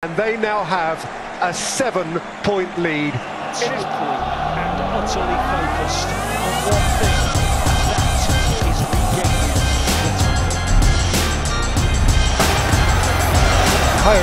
And they now have a 7-point lead. Simply and utterly focused on one thing, and that is regaining the title.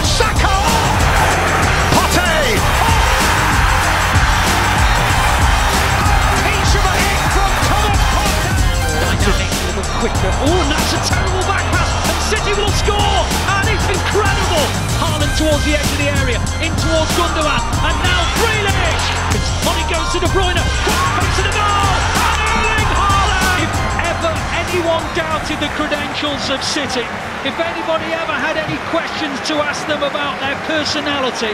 Saka! Pote! Piece of a hit from Thomas Pote! Dynamic, a little quicker. Oh, and that's a terrible back pass, and City will score, and it's incredible. Haaland towards the edge of the area, in towards Gundogan, and now Grealish! On he goes to De Bruyne, face to the goal, and Erling Haaland! If ever anyone doubted the credentials of City, if anybody ever had any questions to ask them about their personality,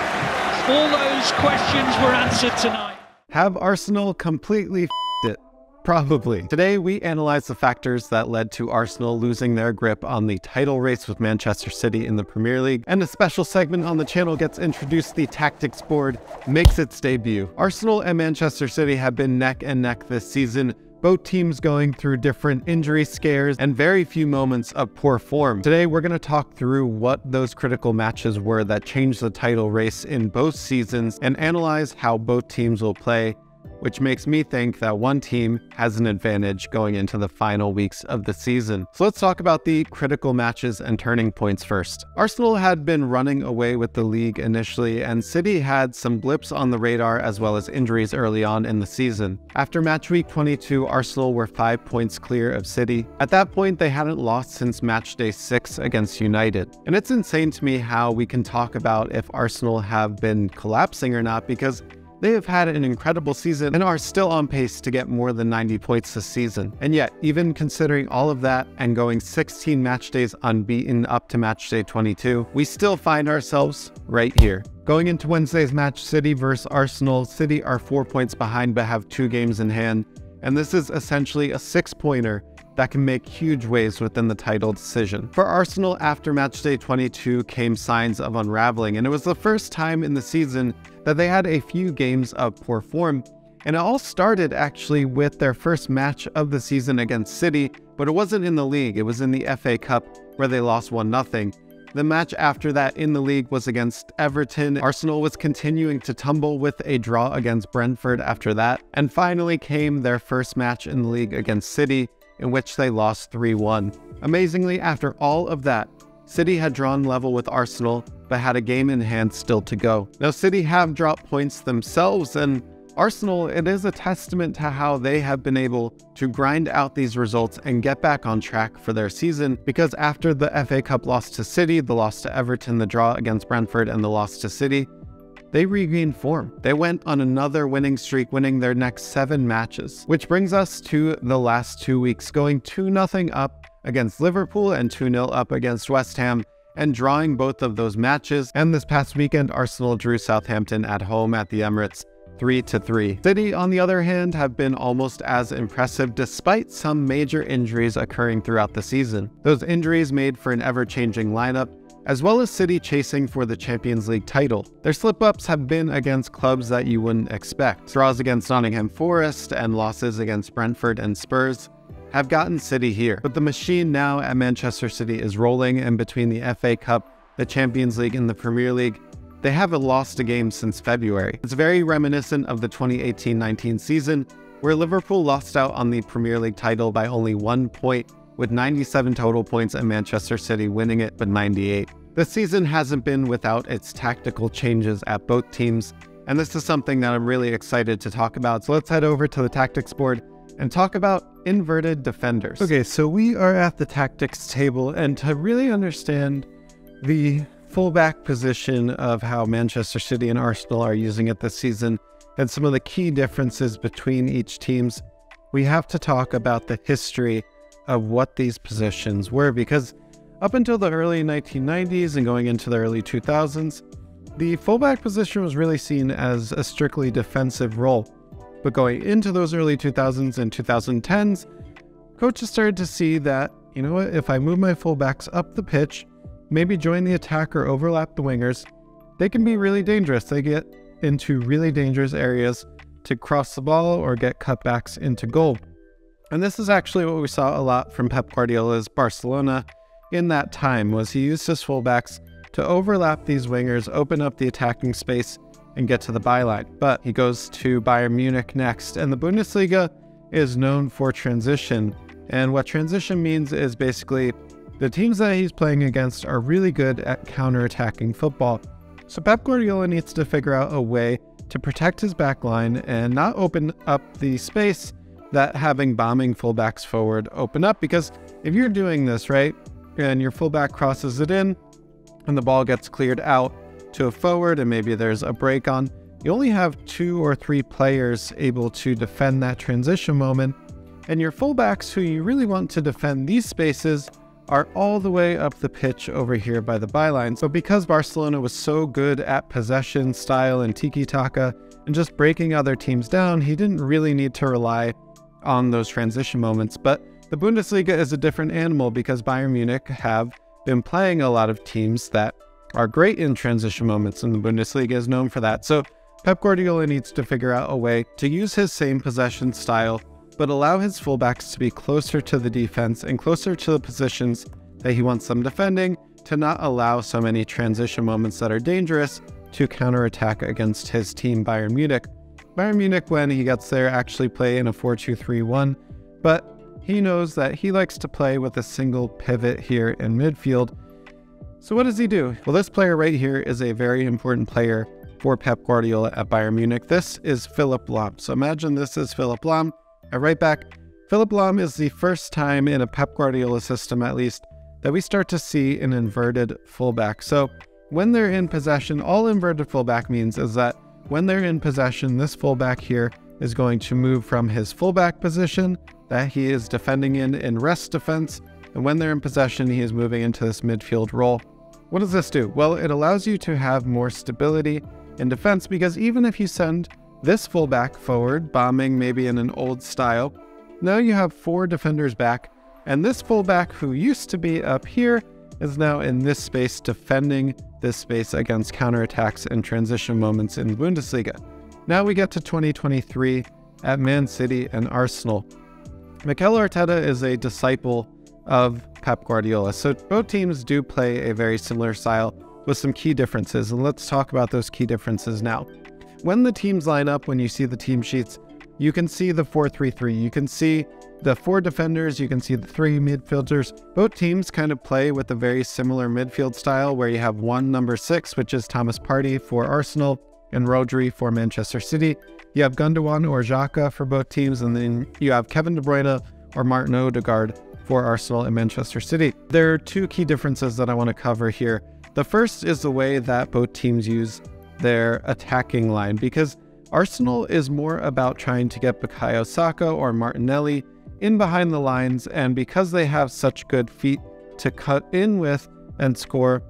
all those questions were answered tonight. Have Arsenal completely f***ed it? Probably. Today we analyze the factors that led to Arsenal losing their grip on the title race with Manchester City in the Premier League, and a special segment on the channel gets introduced. The tactics board makes its debut. Arsenal and Manchester City have been neck and neck this season, both teams going through different injury scares and very few moments of poor form. Today we're going to talk through what those critical matches were that changed the title race in both seasons and analyze how both teams will play, which makes me think that one team has an advantage going into the final weeks of the season. So let's talk about the critical matches and turning points first. Arsenal had been running away with the league initially, and City had some blips on the radar as well as injuries early on in the season. After match week 22, Arsenal were 5 points clear of City. At that point, they hadn't lost since match day 6 against United. And it's insane to me how we can talk about if Arsenal have been collapsing or not, because they have had an incredible season and are still on pace to get more than 90 points this season. And yet, even considering all of that and going 16 match days unbeaten up to match day 22, we still find ourselves right here. Going into Wednesday's match, City versus Arsenal, City are 4 points behind but have 2 games in hand. And this is essentially a 6-pointer that can make huge waves within the title decision. For Arsenal, after match day 22 came signs of unraveling, and it was the first time in the season that they had a few games of poor form. And it all started actually with their first match of the season against City, but it wasn't in the league, it was in the FA Cup where they lost 1-0. The match after that in the league was against Everton. Arsenal was continuing to tumble with a draw against Brentford after that. And finally came their first match in the league against City, in which they lost 3-1. Amazingly, after all of that, City had drawn level with Arsenal, but had a game in hand still to go. Now, City have dropped points themselves, and Arsenal, it is a testament to how they have been able to grind out these results and get back on track for their season, because after the FA Cup loss to City, the loss to Everton, the draw against Brentford, and the loss to City, they regained form. They went on another winning streak, winning their next 7 matches, which brings us to the last 2 weeks, going 2-0 up against Liverpool and 2-0 up against West Ham, and drawing both of those matches. And this past weekend, Arsenal drew Southampton at home at the Emirates 3-3. City, on the other hand, have been almost as impressive despite some major injuries occurring throughout the season. Those injuries made for an ever-changing lineup, as well as City chasing for the Champions League title. Their slip-ups have been against clubs that you wouldn't expect. Draws against Nottingham Forest and losses against Brentford and Spurs have gotten City here. But the machine now at Manchester City is rolling, and between the FA Cup, the Champions League, and the Premier League, they haven't lost a game since February. It's very reminiscent of the 2018-19 season, where Liverpool lost out on the Premier League title by only 1 point, with 97 total points, and Manchester City winning it with 98. This season hasn't been without its tactical changes at both teams, and this is something that I'm really excited to talk about. So let's head over to the tactics board and talk about inverted defenders. Okay, so we are at the tactics table, and to really understand the fullback position of how Manchester City and Arsenal are using it this season, and some of the key differences between each teams, we have to talk about the history of what these positions were, because up until the early 1990s and going into the early 2000s, the fullback position was really seen as a strictly defensive role. But going into those early 2000s and 2010s, coaches started to see that, you know what, if I move my fullbacks up the pitch, maybe join the attack or overlap the wingers, they can be really dangerous. They get into really dangerous areas to cross the ball or get cutbacks into goal. And this is actually what we saw a lot from Pep Guardiola's Barcelona in that time, was he used his fullbacks to overlap these wingers, open up the attacking space, and get to the byline. But he goes to Bayern Munich next, and the Bundesliga is known for transition. And what transition means is basically the teams that he's playing against are really good at counter-attacking football. So Pep Guardiola needs to figure out a way to protect his back line and not open up the space that having bombing fullbacks forward open up, because if you're doing this, right, and your fullback crosses it in and the ball gets cleared out to a forward and maybe there's a break on, you only have 2 or 3 players able to defend that transition moment, and your fullbacks who you really want to defend these spaces are all the way up the pitch over here by the byline. So because Barcelona was so good at possession style and tiki-taka and just breaking other teams down, he didn't really need to rely on those transition moments. But the Bundesliga is a different animal because Bayern Munich have been playing a lot of teams that are great in transition moments, and the Bundesliga is known for that. So Pep Guardiola needs to figure out a way to use his same possession style, but allow his fullbacks to be closer to the defense and closer to the positions that he wants them defending, to not allow so many transition moments that are dangerous to counterattack against his team, Bayern Munich. Bayern Munich, when he gets there, actually play in a 4-2-3-1, but he knows that he likes to play with a single pivot here in midfield. So what does he do? Well, this player right here is a very important player for Pep Guardiola at Bayern Munich. This is Philipp Lahm. So imagine this is Philipp Lahm. At right back, Philipp Lahm is the first time in a Pep Guardiola system, at least, that we start to see an inverted fullback. So when they're in possession, all inverted fullback means is that when they're in possession, this fullback here is going to move from his fullback position that he is defending in rest defense, and when they're in possession, he is moving into this midfield role. What does this do? Well, it allows you to have more stability in defense, because even if you send this fullback forward, bombing maybe in an old style, now you have 4 defenders back, and this fullback who used to be up here is now in this space, defending this space against counterattacks and transition moments in the Bundesliga. Now we get to 2023 at Man City and Arsenal. Mikel Arteta is a disciple of Pep Guardiola, so both teams do play a very similar style with some key differences, and let's talk about those key differences now. When the teams line up, when you see the team sheets, you can see the 4-3-3. You can see the 4 defenders, you can see the 3 midfielders. Both teams kind of play with a very similar midfield style where you have one number 6, which is Thomas Partey for Arsenal, and Rodri for Manchester City. You have Gundogan or Xhaka for both teams, and then you have Kevin De Bruyne or Martin Odegaard for Arsenal and Manchester City. There are 2 key differences that I want to cover here. The first is the way that both teams use their attacking line, because Arsenal is more about trying to get Bukayo Saka or Martinelli in behind the lines, and because they have such good feet to cut in with and score,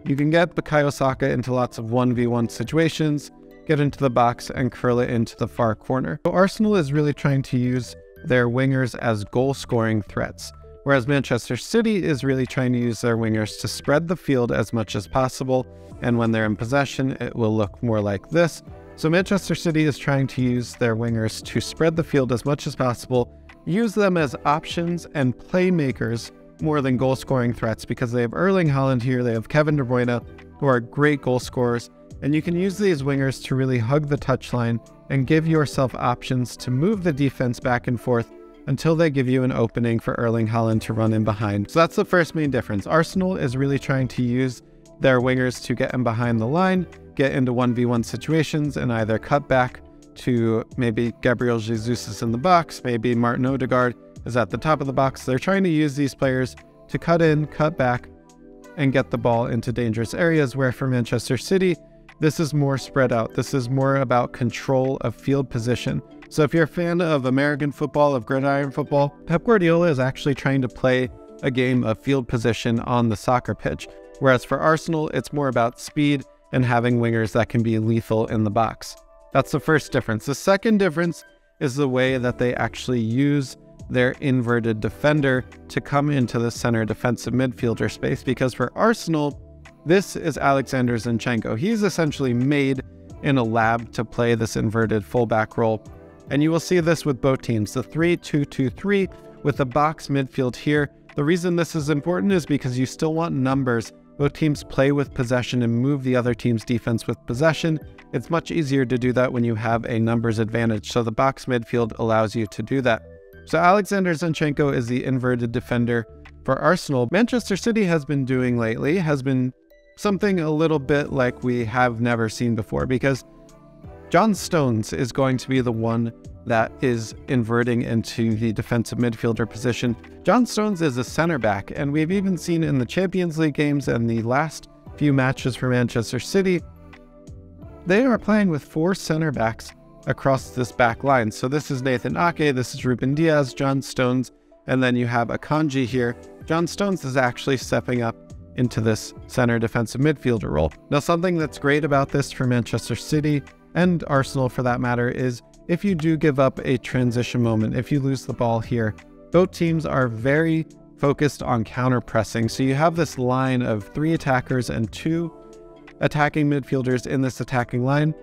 you can get Bukayo Saka into lots of 1v1 situations, get into the box and curl it into the far corner. So Arsenal is really trying to use their wingers as goal-scoring threats, whereas Manchester City is really trying to use their wingers to spread the field as much as possible, and when they're in possession, it will look more like this. So Manchester City is trying to use their wingers to spread the field as much as possible, use them as options and playmakers more than goal-scoring threats, because they have Erling Haaland here, they have Kevin De Bruyne, who are great goal scorers, and you can use these wingers to really hug the touchline and give yourself options to move the defense back and forth until they give you an opening for Erling Haaland to run in behind. So that's the first main difference. Arsenal is really trying to use their wingers to get in behind the line, get into 1v1 situations, and either cut back to maybe Gabriel Jesus is in the box, maybe Martin Odegaard is at the top of the box. They're trying to use these players to cut in, cut back, and get the ball into dangerous areas, where for Manchester City, this is more spread out. This is more about control of field position. So if you're a fan of American football, of gridiron football, Pep Guardiola is actually trying to play a game of field position on the soccer pitch. Whereas for Arsenal, it's more about speed and having wingers that can be lethal in the box. That's the first difference. The second difference is the way that they actually use their inverted defender to come into the center defensive midfielder space, because for Arsenal, this is Alexander Zinchenko. He's essentially made in a lab to play this inverted fullback role. And you will see this with both teams, the 3-2-2-3 with the box midfield here. The reason this is important is because you still want numbers both teams play with possession and move the other team's defense with possession. It's much easier to do that when you have a numbers advantage, so the box midfield allows you to do that. So Alexander Zinchenko is the inverted defender for Arsenal. Manchester City has been doing lately has been something a little bit like we have never seen before, because John Stones is going to be the one that is inverting into the defensive midfielder position. John Stones is a center back, and we've even seen in the Champions League games and the last few matches for Manchester City, they are playing with 4 center backs across this back line. So this is Nathan Ake, this is Ruben Diaz, John Stones, and then you have Akanji here. John Stones is actually stepping up into this center defensive midfielder role. Now, something that's great about this for Manchester City and Arsenal for that matter is if you do give up a transition moment, if you lose the ball here, both teams are very focused on counter pressing. So you have this line of 3 attackers and 2 attacking midfielders in this attacking line.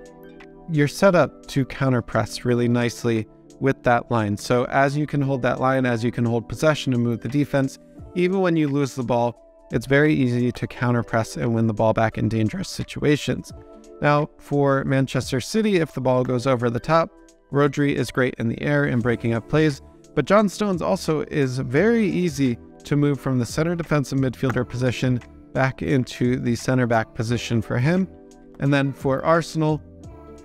You're set up to counter press really nicely with that line. So as you can hold that line, as you can hold possession and move the defense, even when you lose the ball, it's very easy to counter press and win the ball back in dangerous situations. Now, for Manchester City, if the ball goes over the top, Rodri is great in the air and breaking up plays, but John Stones also is very easy to move from the center defensive midfielder position back into the center back position for him. And then for Arsenal,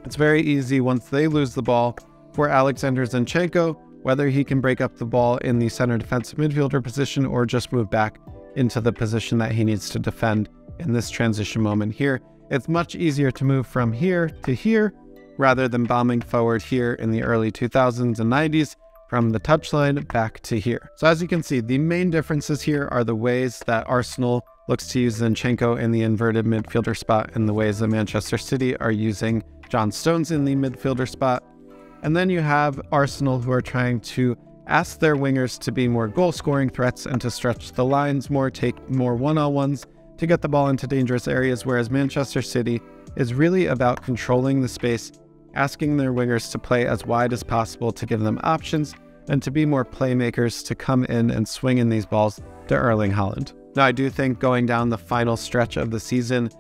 it's very easy once they lose the ball for Alexander Zinchenko, whether he can break up the ball in the center defensive midfielder position or just move back into the position that he needs to defend in this transition moment here. It's much easier to move from here to here rather than bombing forward here in the early 2000s and 90s from the touchline back to here. So as you can see, the main differences here are the ways that Arsenal looks to use Zinchenko in the inverted midfielder spot and the ways that Manchester City are using John Stones in the midfielder spot. And then you have Arsenal, who are trying to ask their wingers to be more goal-scoring threats and to stretch the lines more, take more one-on-ones to get the ball into dangerous areas, whereas Manchester City is really about controlling the space, asking their wingers to play as wide as possible to give them options and to be more playmakers to come in and swing in these balls to Erling Haaland. Now, I do think going down the final stretch of the season,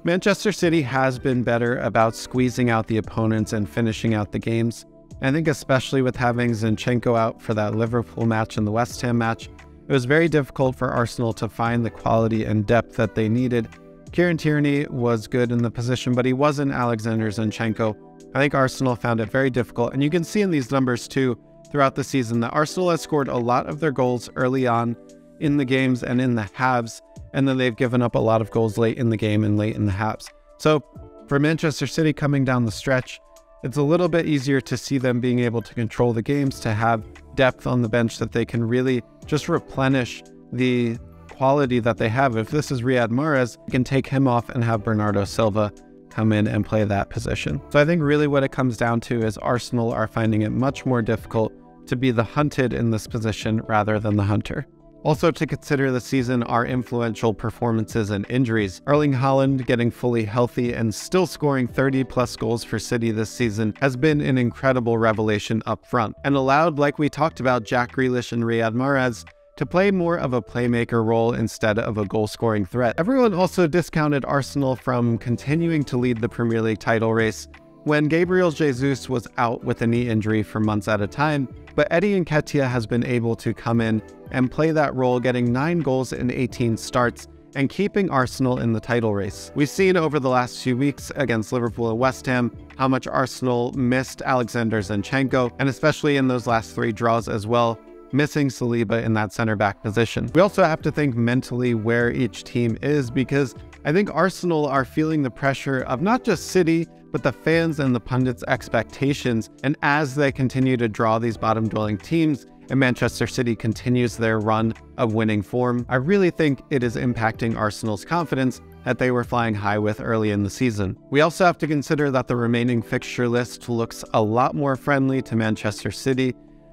Manchester City has been better about squeezing out the opponents and finishing out the games. I think especially with having Zinchenko out for that Liverpool match and the West Ham match, it was very difficult for Arsenal to find the quality and depth that they needed. Kieran Tierney was good in the position, but he wasn't Alexander Zinchenko. I think Arsenal found it very difficult, and you can see in these numbers too throughout the season that Arsenal has scored a lot of their goals early on in the games and in the halves, and then they've given up a lot of goals late in the game and late in the halves. So for Manchester City coming down the stretch, it's a little bit easier to see them being able to control the games, to have depth on the bench that they can really just replenish the quality that they have. If this is Riyad Mahrez, you can take him off and have Bernardo Silva come in and play that position. So I think really what it comes down to is Arsenal are finding it much more difficult to be the hunted in this position rather than the hunter. Also to consider this season are influential performances and injuries. Erling Haaland getting fully healthy and still scoring 30+ goals for City this season has been an incredible revelation up front, and allowed, like we talked about, Jack Grealish and Riyad Mahrez to play more of a playmaker role instead of a goal-scoring threat. Everyone also discounted Arsenal from continuing to lead the Premier League title race when Gabriel Jesus was out with a knee injury for months at a time, but Eddie Nketiah has been able to come in and play that role, getting 9 goals in 18 starts and keeping Arsenal in the title race. We've seen over the last few weeks against Liverpool and West Ham how much Arsenal missed Alexander Zinchenko, and especially in those last 3 draws as well, missing Saliba in that center back position. We also have to think mentally where each team is, because I think Arsenal are feeling the pressure of not just City, but the fans and the pundits' expectations. And as they continue to draw these bottom-dwelling teams, and Manchester City continues their run of winning form, I really think it is impacting Arsenal's confidence that they were flying high with early in the season. We also have to consider that the remaining fixture list looks a lot more friendly to Manchester City,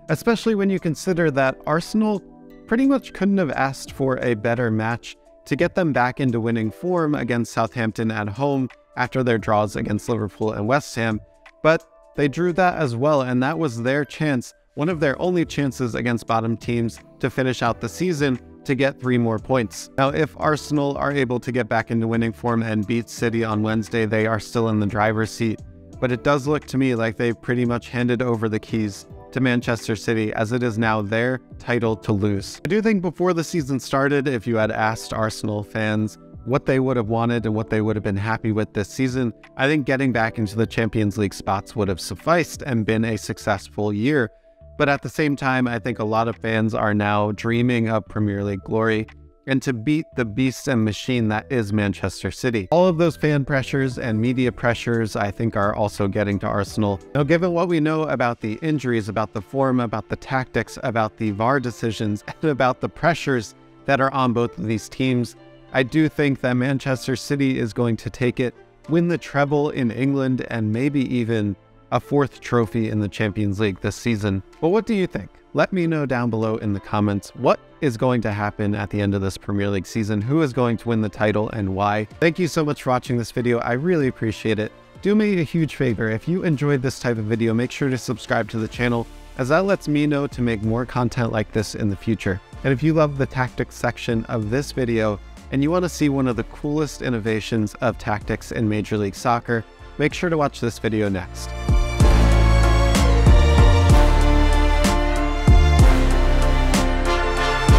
especially when you consider that Arsenal pretty much couldn't have asked for a better match to get them back into winning form against Southampton at home after their draws against Liverpool and West Ham, but they drew that as well, and that was their chance, one of their only chances against bottom teams to finish out the season, to get 3 more points. Now, if Arsenal are able to get back into winning form and beat City on Wednesday, they are still in the driver's seat. But it does look to me like they've pretty much handed over the keys to Manchester City, as it is now their title to lose. I do think before the season started, if you had asked Arsenal fans what they would have wanted and what they would have been happy with this season, I think getting back into the Champions League spots would have sufficed and been a successful year. But at the same time, I think a lot of fans are now dreaming of Premier League glory and to beat the beast and machine that is Manchester City. All of those fan pressures and media pressures, I think, are also getting to Arsenal. Now, given what we know about the injuries, about the form, about the tactics, about the VAR decisions, and about the pressures that are on both of these teams, I do think that Manchester City is going to take it, win the treble in England, and maybe even a 4th trophy in the Champions League this season. But what do you think? Let me know down below in the comments what is going to happen at the end of this Premier League season, who is going to win the title and why. Thank you so much for watching this video. I really appreciate it. Do me a huge favor. If you enjoyed this type of video, make sure to subscribe to the channel, as that lets me know to make more content like this in the future. And if you love the tactics section of this video and you want to see one of the coolest innovations of tactics in Major League Soccer, make sure to watch this video next.